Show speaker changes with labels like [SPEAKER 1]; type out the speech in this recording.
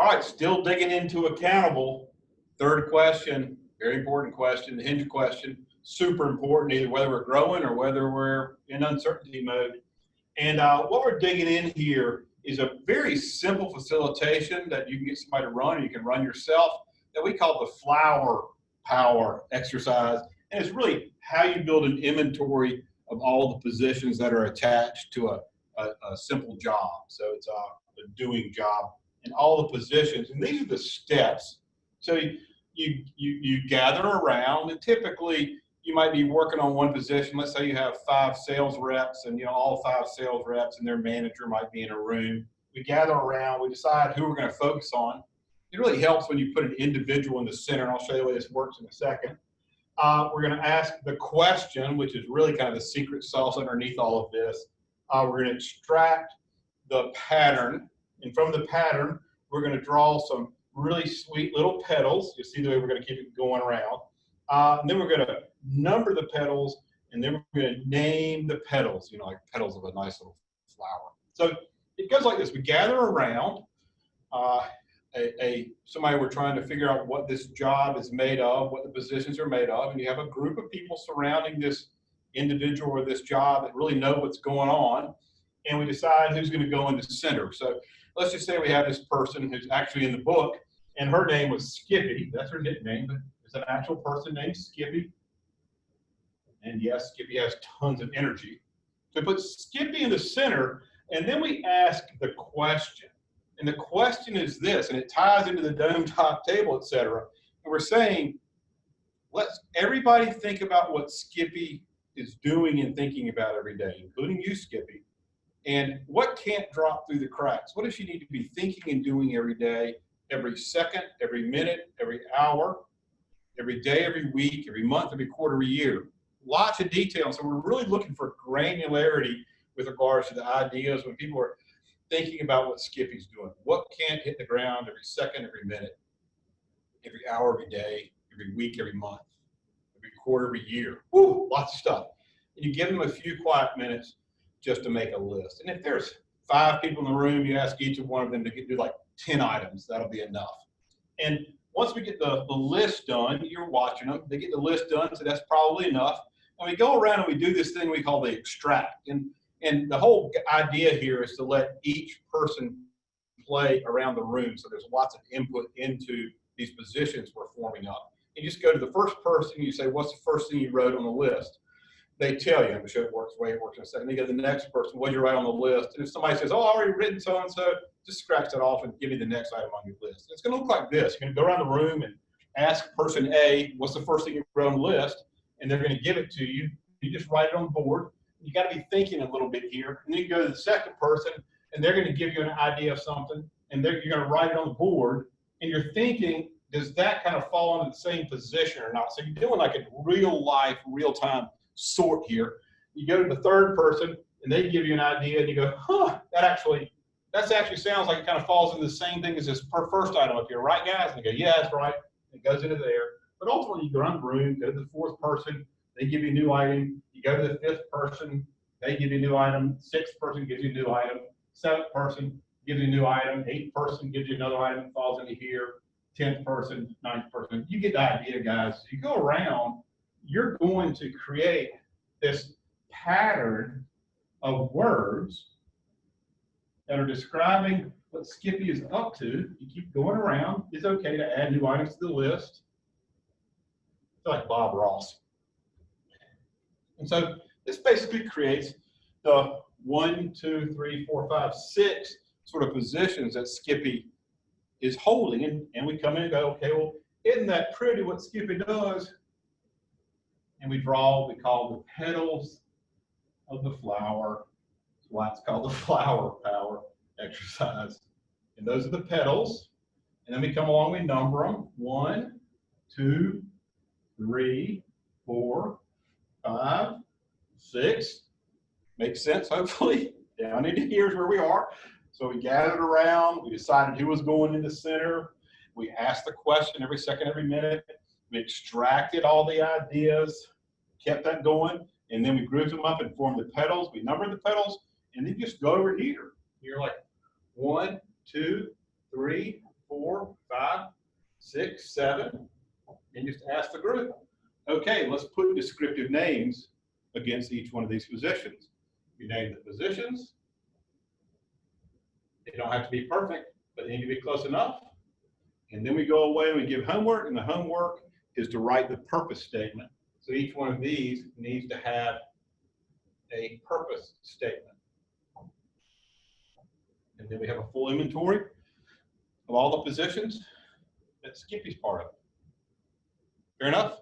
[SPEAKER 1] All right, still digging into accountable. Third question, very important question, the hinge question, super important, either whether we're growing or whether we're in uncertainty mode. And what we're digging in here is a very simple facilitation that you can get somebody to run, or you can run yourself, that we call the flower power exercise. And it's really how you build an inventory of all the positions that are attached to a simple job. So it's a doing job and all the positions. And these are the steps. So you gather around, and typically you might be working on one position. Let's say you have 5 sales reps, and all 5 sales reps and their manager might be in a room. We gather around, we decide who we're going to focus on. It really helps when you put an individual in the center, and I'll show you the way this works in a second. We're going to ask the question, which is really kind of the secret sauce underneath all of this. We're going to extract the pattern, and from the pattern, we're going to draw some really sweet little petals. You see the way we're going to keep it going around. And then we're going to number the petals, and then we're going to name the petals, like petals of a nice little flower. So it goes like this. We gather around somebody we're trying to figure out what this job is made of, what the positions are made of, and you have a group of people surrounding this individual or this job that really know what's going on, and we decide who's going to go in the center. So let's just say we have this person who's actually in the book, and her name was Skippy. That's her nickname, but it's an actual person named Skippy. And yes, Skippy has tons of energy. So we put Skippy in the center, and then we ask the question. And the question is this, and it ties into the dome top table, et cetera. And we're saying, let's everybody think about what Skippy is doing and thinking about every day, including you, Skippy. And what can't drop through the cracks? What does she need to be thinking and doing every day, every second, every minute, every hour, every day, every week, every month, every quarter, every year? Lots of detail. So we're really looking for granularity with regards to the ideas when people are thinking about what Skippy's doing. What can't hit the ground every second, every minute, every hour, every day, every week, every month, every quarter, every year. Woo, lots of stuff. And you give them a few quiet minutes just to make a list. And if there's 5 people in the room, you ask each one of them to do like 10 items. That'll be enough. And once we get the list done, you're watching them. They get the list done, so that's probably enough. And we go around and we do this thing we call the extract. And the whole idea here is to let each person play around the room. So there's lots of input into these positions we're forming up. You just go to the first person, you say, what's the first thing you wrote on the list? They tell you. I'm going to show you the way it works in a second. Then you go to the next person, what did you write on the list? And if somebody says, oh, I already written so-and-so, just scratch that off and give me the next item on your list. It's going to look like this. You're going to go around the room and ask person A, what's the first thing you wrote on the list? And they're going to give it to you. You just write it on the board. You got to be thinking a little bit here. And then you go to the second person, and they're going to give you an idea of something, and you're going to write it on the board. And you're thinking, does that kind of fall into the same position or not? So you're doing like a real life, real time sort here. You go to the third person, and they give you an idea, and you go, huh, that actually sounds like it kind of falls into the same thing as this first item up here, right, guys? And they go, yeah, that's right. And it goes into there. But ultimately, you go around the room, go to the fourth person, they give you a new item. You go to the fifth person, they give you a new item. Sixth person gives you a new item. Seventh person gives you a new item. Eighth person gives you another item that falls into here. 10th person, 9th person. You get the idea, guys. As you go around, you're going to create this pattern of words that are describing what Skippy is up to. You keep going around. It's okay to add new items to the list. It's like Bob Ross. And so this basically creates the 1, 2, 3, 4, 5, 6 sort of positions that Skippy is holding. And we come in and go, okay, well, isn't that pretty what Skippy does? And we draw what we call the petals of the flower. That's why it's called the flower power exercise. And those are the petals. And then we come along, we number them. 1, 2, 3, 4, 5, 6. Makes sense, hopefully. Down into here's where we are. So we gathered around, we decided who was going in the center. We asked the question every second, every minute. We extracted all the ideas, kept that going, and then we grouped them up and formed the petals. We numbered the petals, and then just go over here. You're like 1, 2, 3, 4, 5, 6, 7, and just ask the group, okay, let's put descriptive names against each one of these positions. You name the positions. They don't have to be perfect, but they need to be close enough. And then we go away and we give homework, and the homework is to write the purpose statement. So each one of these needs to have a purpose statement. And then we have a full inventory of all the positions that Skippy's part of. Fair enough?